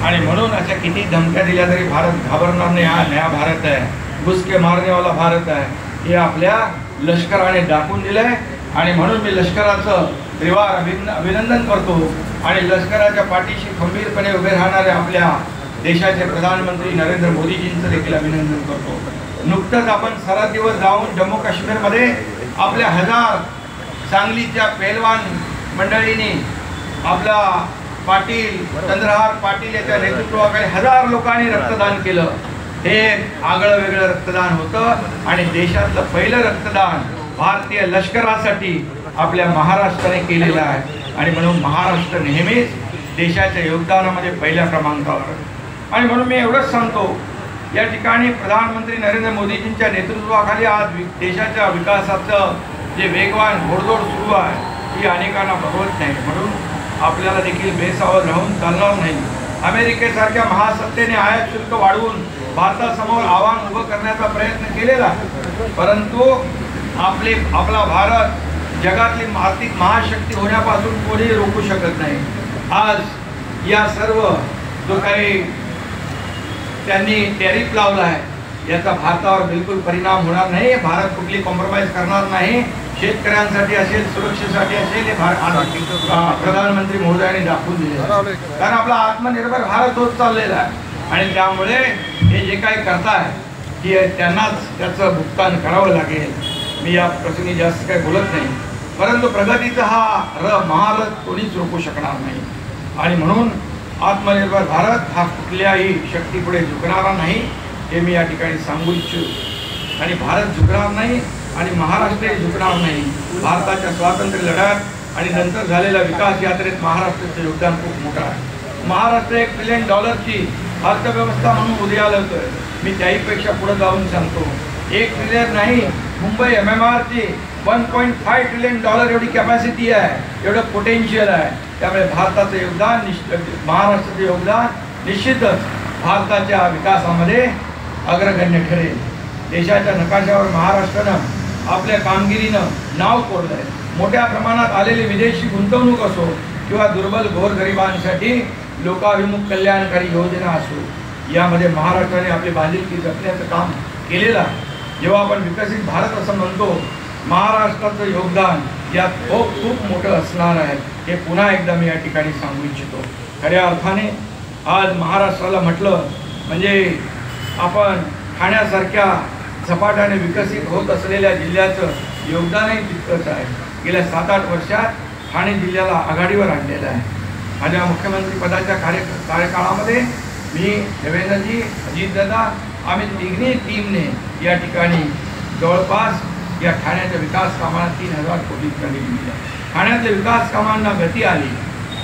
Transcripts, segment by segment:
आणि म्हणून अशा किती धमक्या दिल्या तरी भारत घाबरणार नाही. हा नया भारत आहे, घुसके मारनेवाला भारत आहे, हे आपल्या लष्कराने दाखवून दिलं आहे. आणि म्हणून मी लष्कराचं त्रिवार अभिनंदन करतो आणि लष्कराच्या पाठीशी खंबीरपणे उभे राहणारे आपल्या देशाचे प्रधानमंत्री नरेंद्र मोदीजींचं देखील अभिनंदन करतो. नुकतंच आपण सरहद्दीवर जाऊन जम्मू काश्मीरमध्ये आपल्या हजार सांगलीच्या पेलवान मंडळींनी आपला पाटील चंद्रहार पाटील याच्या नेतृत्वाखाली हजार लोकांनी रक्तदान केलं. हे आगळं वेगळं रक्तदान होतं आणि देशातलं पहिलं रक्तदान भारतीय लष्करासाठी आपल्या महाराष्ट्राने केलेलं आहे. आणि म्हणून महाराष्ट्र नेहमीच देशाच्या योगदानामध्ये पहिल्या क्रमांकावर. आणि म्हणून मी एवढंच सांगतो, या ठिकाणी प्रधानमंत्री नरेंद्र मोदीजींच्या नेतृत्वाखाली आज देशाच्या विकासाचं जे वेगवान घोडदौड सुरू आहे ही अनेकांना बघवत नाही. म्हणून आपल्याला देखील बेसावध राहून चालणार नाही. अमेरिकेसारख्या महासत्तेने आयात शुल्क वाढवून भारतासमोर आव्हान उभं करण्याचा प्रयत्न केलेला, परंतु आपला भारत जगातली आर्थिक महाशक्ती होण्यापासून कोणी रोखू शकत नाही. आज या सर्व जो काही त्यांनी टॅरिफ लावला आहे याचा भारतावर बिलकुल परिणाम होणार नाही. भारत कुठली कॉम्प्रोमाइज करणार नाही. शेतकऱ्यांसाठी असेल, सुरक्षेसाठी असेल, हे प्रधानमंत्री महोदयांनी दाखवून दिले. कारण आपला आत्मनिर्भर भारत होत चाललेला आहे आणि त्यामुळे हे जे काही करताय की त्यांनाच त्याचं भुगतान करावं लागेल. मी या प्रसंगी जास्त काही बोलत नाही, परंतु प्रगतीचा हा महारथ कोणीच रोखू शकणार नाही. आणि म्हणून आत्मनिर्भर भारत हा कुठल्याही शक्तीपुढे झुकणारा नाही हे मी या ठिकाणी सांगू इच्छितो. आणि भारत झुकणार नाही आणि महाराष्ट्रही झुकणार नाही. भारताच्या स्वातंत्र्य लढ्यात आणि नंतर झालेल्या विकास यात्रेत महाराष्ट्राचं योगदान खूप मोठं आहे. महाराष्ट्र $1 ट्रिलियन अर्थव्यवस्था म्हणून उदयाला येतोय. मी त्याहीपेक्षा पुढे जाऊन सांगतो, 1 ट्रिलियन नाही, मुंबई MMRची $1.5 ट्रिलियन एवढी कॅपॅसिटी आहे, एवढं पोटेन्शियल आहे. त्यामुळे भारताचं योगदान महाराष्ट्राचं योगदान निश्चितच भारताच्या विकासामध्ये अग्रगण्य ठरेल. देशाच्या नकाशावर महाराष्ट्रानं आपल्या कामगिरीनं नाव कोरलं आहे. मोठ्या प्रमाणात आलेली विदेशी गुंतवणूक असो किंवा दुर्बल गोरगरिबांसाठी लोकाभिमुख कल्याणकारी योजना असो, यामध्ये महाराष्ट्राने आपली बांधिलकी जपण्याचं काम केलेलं आहे. जेव्हा आपण विकसित भारत असं म्हणतो, महाराष्ट्राचं योगदान यात खूप मोठं असणार आहे. हे पुन्हा एकदा मी या ठिकाणी सांगू इच्छितो. खऱ्या अर्थाने आज महाराष्ट्राला म्हटलं म्हणजे आपण ठाण्यासारख्या झपाट्याने विकसित होत असलेल्या जिल्ह्याचं योगदानही तितकंच आहे. गेल्या 7-8 वर्षात ठाणे जिल्ह्याला आघाडीवर आणलेलं आहे. माझ्या मुख्यमंत्री पदाच्या कार्यकाळामध्ये मी, देवेंद्रजी, अजितदादा, आम्ही तिघी टीमने या ठिकाणी जवळपास या ठाण्याच्या विकास कामांना 3,000 कोटी रुपये दिले. ठाण्यातल्या विकास कामांना गती आली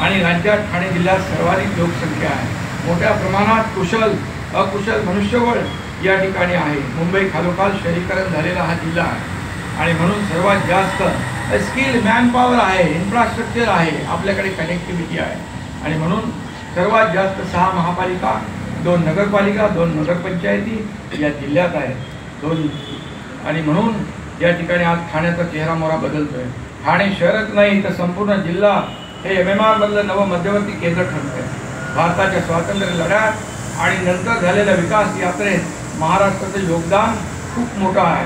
आणि राज्यात ठाणे जिल्ह्यात सर्वाधिक लोकसंख्या आहे. मोठ्या प्रमाणात कुशल अकुशल मनुष्यबळ या ठिकाणी आहे. मुंबई खालोखाल शहरीकरण झालेला हा जिल्हा आहे आणि म्हणून सर्वात जास्त स्किल मॅनपॉवर आहे, इन्फ्रास्ट्रक्चर आहे, आपल्याकडे कनेक्टिव्हिटी आहे. आणि म्हणून सर्वात जास्त 6 महापालिका, 2 नगरपालिका, 2 नगरपंचायती या जिल्ह्यात आहेत. आणि म्हणून या ठिकाणी आज ठाण्याचा चेहरामोहरा बदलतोय. ठाणे शहरच नाही तर संपूर्ण जिल्हा हे MMR मधलं नवं मध्यवर्ती केंद्र ठरतंय. भारताच्या स्वातंत्र्य लढ्यात आणि नंतर झालेल्या विकास यात्रेत महाराष्ट्राचं योगदान खूप मोठं आहे.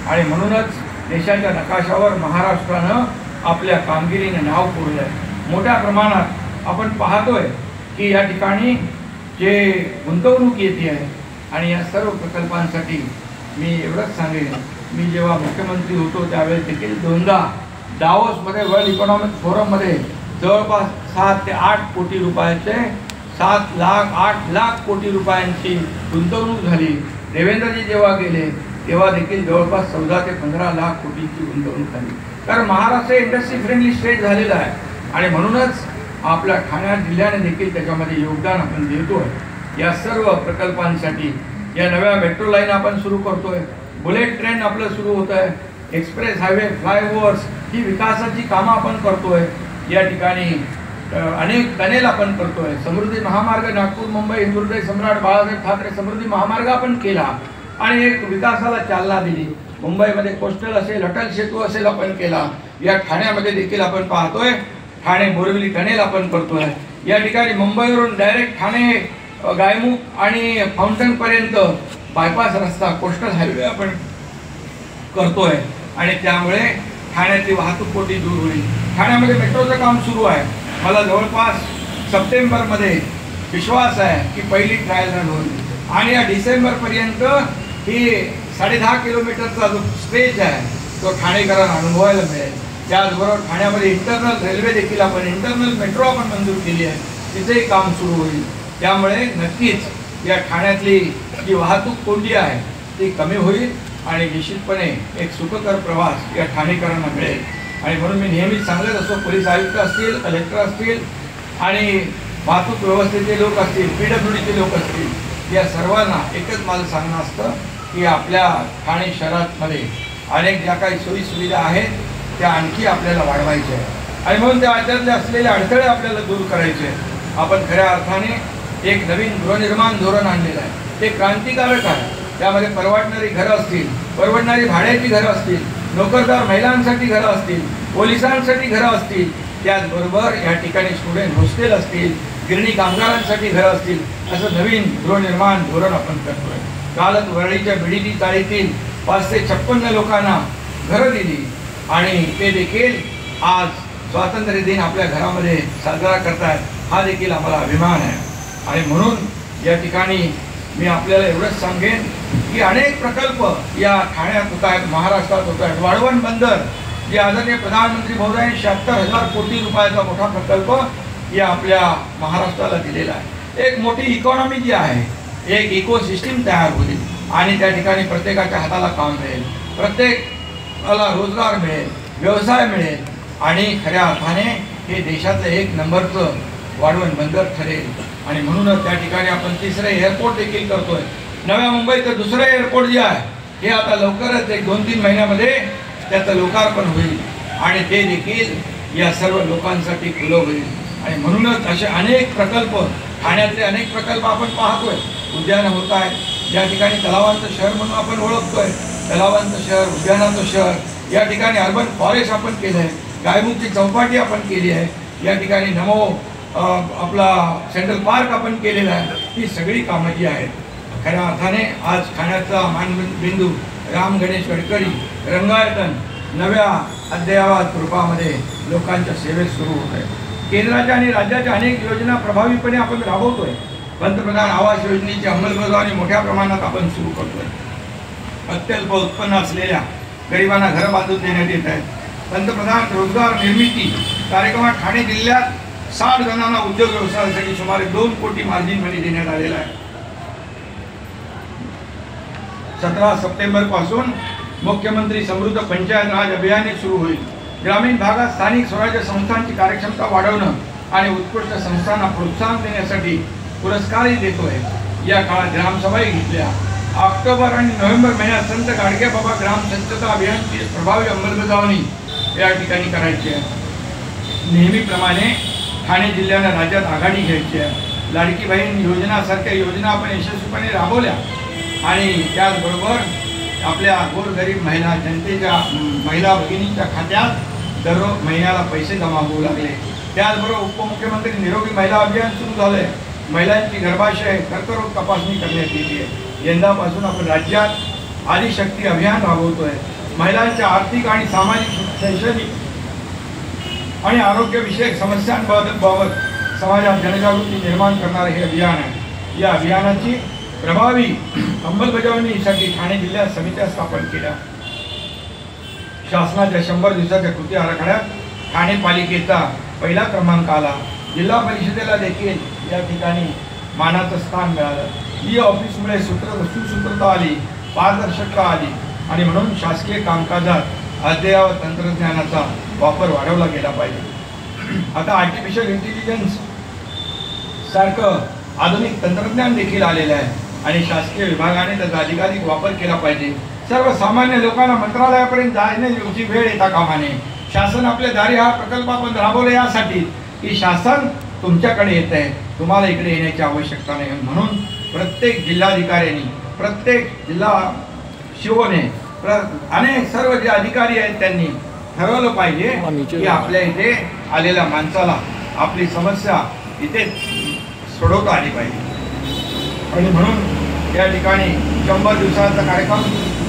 आणि म्हणूनच देशाच्या नकाशावर महाराष्ट्रानं आपल्या कामगिरीने नाव कोरलं आहे. मोठ्या प्रमाणात आपण पाहतोय की या ठिकाणी जे गुंतवणूक येते आहे आणि या सर्व प्रकल्पांसाठी मी एवढंच सांगेन, मी जेव्हा मुख्यमंत्री होतो त्यावेळेस देखील 2दा दावोसमध्ये वर्ल्ड इकॉनॉमिक फोरममध्ये जवळपास 7 ते 8 कोटी रुपयाचे 8 लाख कोटी रुपयांची गुंतवणूक झाली. देवेंद्रजी जेव्हा गेले तेव्हा देखील जवळपास 14 ते 15 लाख कोटीची गुंतवणूक झाली. कारण महाराष्ट्र इंडस्ट्री फ्रेंडली स्टेट झालेला आहे आणि म्हणूनच आपल्या ठाणे जिल्ह्याने देखील त्याच्यामध्ये योगदान आपण देतोय. या सर्व प्रकल्पांसाठी या नव्या मेट्रो लाईन आपण सुरू करतोय, बुलेट ट्रेन आपलं सुरू होत आहे, एक्सप्रेस हायवे, फ्लायओव्हर्स ही विकासाची कामं आपण करतोय. या ठिकाणी अनेक टनेल आपण करतोय. समृद्धी महामार्ग नागपूर मुंबई हिंदुहृदय सम्राट बाळासाहेब ठाकरे समृद्धी महामार्ग आपण केला आणि एक विकासाला चालना दिली. मुंबईमध्ये कोस्टल असेल, अटल सेतू असेल आपण केला. या ठाण्यामध्ये देखील आपण पाहतोय ठाणे बोरिवली टनेल आपण करतोय. या ठिकाणी मुंबईवरून डायरेक्ट ठाणे गायमुख आणि फाउंटनपर्यंत बायपास रस्ता कोस्टल हायवे आपण करतोय आणि त्यामुळे ठाण्याची वाहतूक कोंडी दूर होईल. ठाण्यामध्ये मेट्रोचं काम सुरू आहे. मला जवळपास सप्टेंबरमध्ये विश्वास आहे की पहिली ट्रायल रन होईल आणि या डिसेंबरपर्यंत ही 10.5 किलोमीटरचा जो स्ट्रेच आहे तो ठाणेकरांना अनुभवायला मिळेल. त्याचबरोबर ठाण्यामध्ये इंटरनल रेल्वे देखील आपण इंटरनल मेट्रो आपण मंजूर केली आहे, तिथेही काम सुरू होईल. त्यामुळे नक्कीच या ठाण्यातली जी वाहतूक कोंडी आहे ती कमी होईल आणि निश्चितपणे एक सुखकर प्रवास या ठाणेकरांना मिळेल. आणि म्हणून मी नेहमीच सांगत असतो, पोलीस आयुक्त असतील, कलेक्टर असतील आणि वाहतूक व्यवस्थेचे लोक असतील, PWDचे लोक असतील, या सर्वांना एकच माझं सांगणं असतं की आपल्या ठाणे शहरामध्ये अनेक ज्या काही सोयी सुविधा आहेत त्या आणखी आपल्याला वाढवायच्या आहेत आणि म्हणून त्याच्यातले असलेले अडथळे आपल्याला दूर करायचे आहेत. आपण खऱ्या अर्थाने एक नवीन गृहनिर्माण धोरण आणलेलं आहे. ते क्रांतिकारक आहे. त्यामध्ये परवडणारी घरं असतील, परवडणारी भाड्याची घरं असतील, नोकरदार महिलांसाठी घरं असतील, पोलिसांसाठी घरं असतील, त्याचबरोबर या ठिकाणी स्टुडंट हॉस्टेल असतील, गिरणी कामगारांसाठी घरं असतील, असं नवीन गृहनिर्माण धोरण आपण करतोय. कालच वरळीच्या बिडीटी चाळीतील 556 लोकांना घरं दिली आणि ते देखील आज स्वातंत्र्य दिन आपल्या घरामध्ये साजरा करतायत. हा देखील आम्हाला अभिमान आहे. आणि म्हणून या ठिकाणी मी आपल्याला एवढंच सांगेन की अनेक प्रकल्प या ठाण्यात होत आहेत, महाराष्ट्रात होत आहेत. वाढवण बंदर जे आदरणीय प्रधानमंत्री महोदयांनी 76,000 कोटी रुपयाचा मोठा प्रकल्प या आपल्या महाराष्ट्राला दिलेला आहे. एक मोठी इकॉनॉमी जी आहे, एक इकोसिस्टीम तयार होईल आणि त्या ठिकाणी प्रत्येकाच्या हाताला काम मिळेल, प्रत्येकाला रोजगार मिळेल, व्यवसाय मिळेल आणि खऱ्या अर्थाने हे देशाचं 1 नंबरचं वाढवण बंदर ठरेल. आणि म्हणूनच त्या ठिकाणी आपण 3रं एअरपोर्ट देखील करतोय. नव्या मुंबईचं 2रं एअरपोर्ट जे आहे हे आता लवकरच 1-2-3 महिन्यामध्ये त्याचं लोकार्पण होईल आणि ते देखील या सर्व लोकांसाठी खुलं होईल. आणि म्हणूनच असे अनेक प्रकल्प, ठाण्यातले अनेक प्रकल्प आपण पाहतोय. उद्यानं होत आहेत, ज्या ठिकाणी तलावांचं शहर म्हणून आपण ओळखतोय, तलावांचं शहर, उद्यानाचं शहर. या ठिकाणी अर्बन फॉरेस्ट आपण केलं आहे, गायमुखची चौपाटी आपण केली आहे, या ठिकाणी नमो आपला सेंट्रल पार्क आपण केलेला आहे. ही सगळी कामं जी आहेत खऱ्या अर्थाने आज ठाण्याचा मानबिंदू राम गणेश गडकरी रंगायतन नव्या अद्ययावत रूपामध्ये लोकांच्या सेवेत सुरू होत आहे. केंद्राच्या आणि राज्याच्या अनेक योजना प्रभावीपणे आपण राबवतोय. पंतप्रधान आवास योजनेची अंमलबजावणी मोठ्या प्रमाणात आपण सुरू करतोय. अत्यल्प उत्पन्न असलेल्या गरिबांना घरं बांधून देण्यात येत आहेत. पंतप्रधान रोजगार निर्मिती कार्यक्रमात ठाणे जिल्ह्यात 60 जणांना उद्योग व्यवसायासाठी सुमारे 2 कोटी मार्जिन मनी देण्यात आलेला आहे. 17 सप्टेंबर पासून मुख्यमंत्री समृद्ध पंचायत राज अभियान सुरू होईल. ग्रामीण भागात स्थानिक स्वराज्य संस्थांची कार्यक्षमता वाढवणं आणि उत्कृष्ट संस्थांना प्रोत्साहन देण्यासाठी पुरस्कारही देतोय. या काळात ग्रामसभाही घेतल्या. ऑक्टोबर आणि नोव्हेंबर महिन्यात संत गाडगेबाबा ग्राम स्वच्छता अभियानची प्रभावी अंमलबजावणी या ठिकाणी करायची आहे. नेहमीप्रमाणे ठाणे जिल्ह्यानं राज्यात आघाडी घ्यायची आहे. लाडकी बहीण योजनासारख्या योजना आपण यशस्वीपणे राबवल्या आणि त्याचबरोबर आपल्या गोरगरीब महिला जनतेच्या महिला भगिनींच्या खात्यात दररोज महिन्याला पैसे जमा होऊ लागले. त्याचबरोबर उपमुख्यमंत्री निरोगी महिला अभियान सुरू झालं आहे. महिलांची गर्भाशय कर्करोग तपासणी करण्यात येते आहे. यंदापासून आपण राज्यात आदिशक्ती अभियान राबवतोय. महिलांच्या आर्थिक आणि सामाजिक, शैक्षणिक आणि आरोग्यविषयक समस्यांबाबत समाजात जनजागृती निर्माण करणारे हे अभियान आहे. या अभियानाची प्रभावी अंमलबजावणीसाठी ठाणे जिल्ह्यात समित्या स्थापन केल्या. शासनाच्या 100 दिवसाच्या कृती आराखड्यात ठाणे पालिकेचा पहिला क्रमांक आला. जिल्हा परिषदेला देखील या ठिकाणी मानाचं स्थान मिळालं. ई ऑफिसमुळे सुसूत्रता आली, पारदर्शकता आली आणि म्हणून शासकीय कामकाजात अद्ययावत तंत्रज्ञानाचा वापर वाढवला गेला पाहिजे. आता आर्टिफिशियल इंटेलिजन्स सारखं आधुनिक तंत्रज्ञान देखील आलेलं आहे आणि शासकीय विभागाने त्याचा अधिकाधिक वापर केला पाहिजे. सर्वसामान्य लोकांना मंत्रालयापर्यंत जाण्याची वेळ येता कामा नये. शासन आपल्या दारी हा प्रकल्प आपण राबवला यासाठी की शासन तुमच्याकडे येत आहे, तुम्हाला इकडे येण्याची आवश्यकता नाही. म्हणून प्रत्येक जिल्हाधिकाऱ्यांनी, प्रत्येक जिल्हा शिवोने, अनेक सर्व जे अधिकारी आहेत त्यांनी ठरवलं पाहिजे की आपल्या इथे आलेल्या माणसाला आपली समस्या इथे सोडवता आली पाहिजे. आणि म्हणून या ठिकाणी 100 दिवसाचा कार्यक्रम,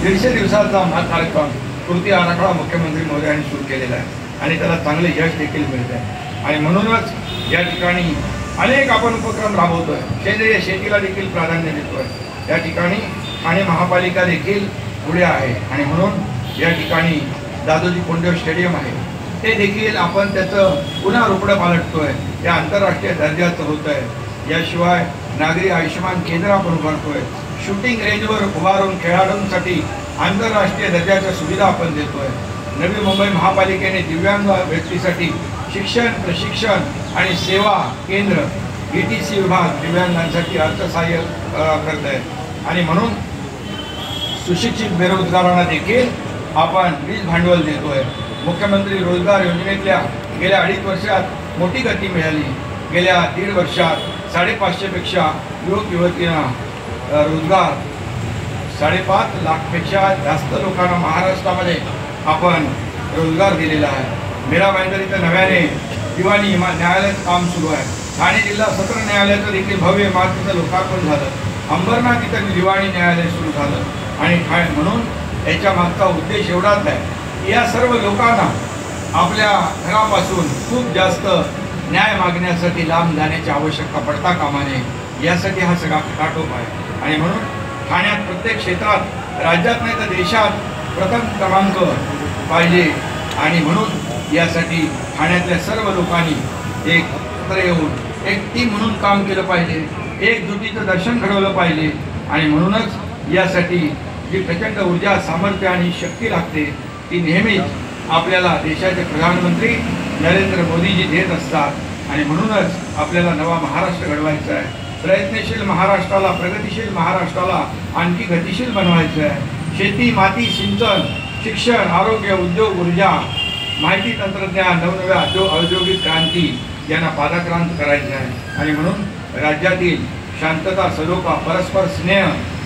150 दिवसाचा कार्यक्रम कृती आराखडा मुख्यमंत्री महोदयांनी सुरू केलेला आहे आणि त्याला चांगले यश देखील मिळत आहे. आणि म्हणूनच या ठिकाणी अनेक आपण उपक्रम राबवतोय. सेंद्रिय शेतीला देखील प्राधान्य देतोय. या ठिकाणी ठाणे महापालिका देखील पुढे आहे आणि म्हणून या ठिकाणी दादोजी कोंडदेव स्टेडियम आहे ते देखील आपण त्याचं पुन्हा रुपडं पालटतोय. ते आंतरराष्ट्रीय दर्जाचं होत आहे. याशिवाय नागरी आयुष्यमान केंद्र आपण उभारतोय. शूटिंग रेंजवर उभारून खेळाडूंसाठी आंतरराष्ट्रीय दर्जाच्या सुविधा आपण देतोय. नवी मुंबई महापालिकेने दिव्यांग व्यक्तीसाठी शिक्षण, प्रशिक्षण आणि सेवा केंद्र ETC विभाग दिव्यांगांसाठी अर्थसहाय्य करत आहे. आणि म्हणून सुशिक्षित बेरोजगारांना देखील आपण वीज भांडवल देतोय. मुख्यमंत्री रोजगार योजनेतल्या गेल्या 2.5 वर्षात मोठी गती मिळाली. गेल्या 1.5 वर्षात 550 पेक्षा युवक युवतींना रोजगार, 5.5 लाखपेक्षा जास्त लोकांना महाराष्ट्रामध्ये आपण रोजगार दिलेला आहे. मीरा भाईंदर इथं नव्याने दिवाणी न्यायालयाचं काम सुरू आहे. ठाणे जिल्हा सत्र न्यायालयाचं देखील भव्य इमारतीचं लोकार्पण झालं. अंबरनाथ इथं दिवाणी न्यायालय सुरू झालं. आणि म्हणून याच्या मागचा उद्देश एवढाच आहे की या सर्व लोकांना आपल्या घरापासून खूप जास्त न्याय मागण्यासाठी लांब जाण्याची आवश्यकता पडता कामा नये, यासाठी हा सगळा खटाटोप आहे. आणि म्हणून ठाण्यात प्रत्येक क्षेत्रात, राज्यात नाही तर देशात प्रथम क्रमांक पाहिजे. आणि म्हणून यासाठी ठाण्यातल्या सर्व लोकांनी एकत्र येऊन एक टीम म्हणून काम केलं पाहिजे. एकजुटीचं दर्शन घडवलं पाहिजे. आणि म्हणूनच यासाठी जी प्रचंड ऊर्जा, सामर्थ्य आणि शक्ती लागते ती नेहमीच आपल्याला देशाचे प्रधानमंत्री नरेंद्र मोदीजी देत असतात. आणि म्हणूनच आपल्याला नवा महाराष्ट्र घडवायचा आहे. प्रयत्नशील महाराष्ट्राला, प्रगतिशील महाराष्ट्राला आणखी गतिशील बनवायचं आहे. शेती, माती, सिंचन, शिक्षण, आरोग्य, उद्योग, ऊर्जा, माहिती तंत्रज्ञान, नवनव्या औद्योगिक क्रांती यांना पादाक्रांत करायचं आहे. आणि म्हणून राज्यातील शांतता, सलोखा, परस्पर स्नेह,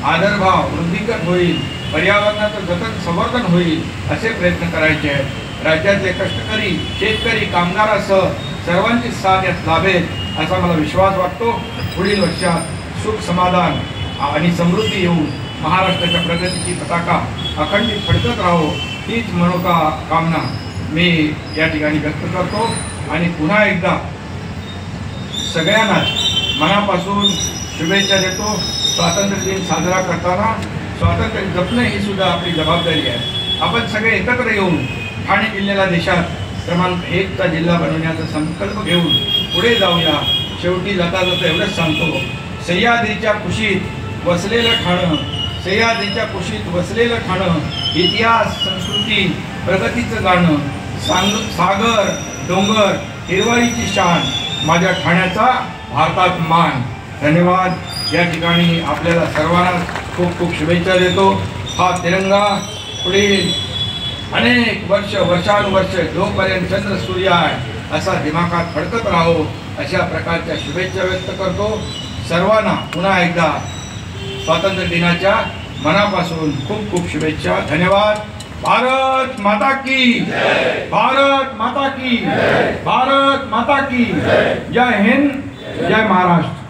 आदरभाव वृद्धिंगत होईल. पर्यावरणाचं जतन, संवर्धन होईल असे प्रयत्न करायचे आहेत. राज्यातले कष्टकरी, शेतकरी, कामगारासह सर्वांची साथ यात लाभेल असा मला विश्वास वाटतो. पुढील वर्षात सुख, समाधान आणि समृद्धी येऊन महाराष्ट्राच्या प्रगतीची पताका अखंडित फडकत राहो, हीच मनोकामना मी या ठिकाणी व्यक्त करतो. आणि पुन्हा एकदा सगळ्यांनाच मनापासून शुभेच्छा देतो. स्वातंत्र्य दिन साजरा करताना स्वातंत्र्य जपणे ही सुद्धा आपली जबाबदारी आहे. आपण सगळे एकत्र येऊन ठाणे जिल्ह्याला देशात क्रमांक 1चा जिल्हा बनवण्याचा संकल्प घेऊन पुढे जाऊया. शेवटी जाता जाता एवढंच सांगतो, सह्याद्रीच्या कुशीत वसलेलं ठाणं, सह्याद्रीच्या कुशीत वसलेलं ठाणं, इतिहास, संस्कृती, प्रगतीचं गाणं, सागर, डोंगर, हिरवळीची शान, माझ्या ठाण्याचा भारतात मान. धन्यवाद. या ठिकाणी आपल्याला सर्वांना खूप खूप शुभेच्छा देतो. हा तिरंगा पुढील अनेक वर्षानुवर्ष जोपर्यंत चंद्र सूर्य आहे असा दिमागात फडकत राहो अशा प्रकारच्या शुभेच्छा व्यक्त करतो. सर्वांना पुन्हा एकदा स्वातंत्र्य दिनाच्या मनापासून खूप खूप शुभेच्छा. धन्यवाद. भारत माता की, भारत माता की, भारत माता की. जय हिंद, जय महाराष्ट्र.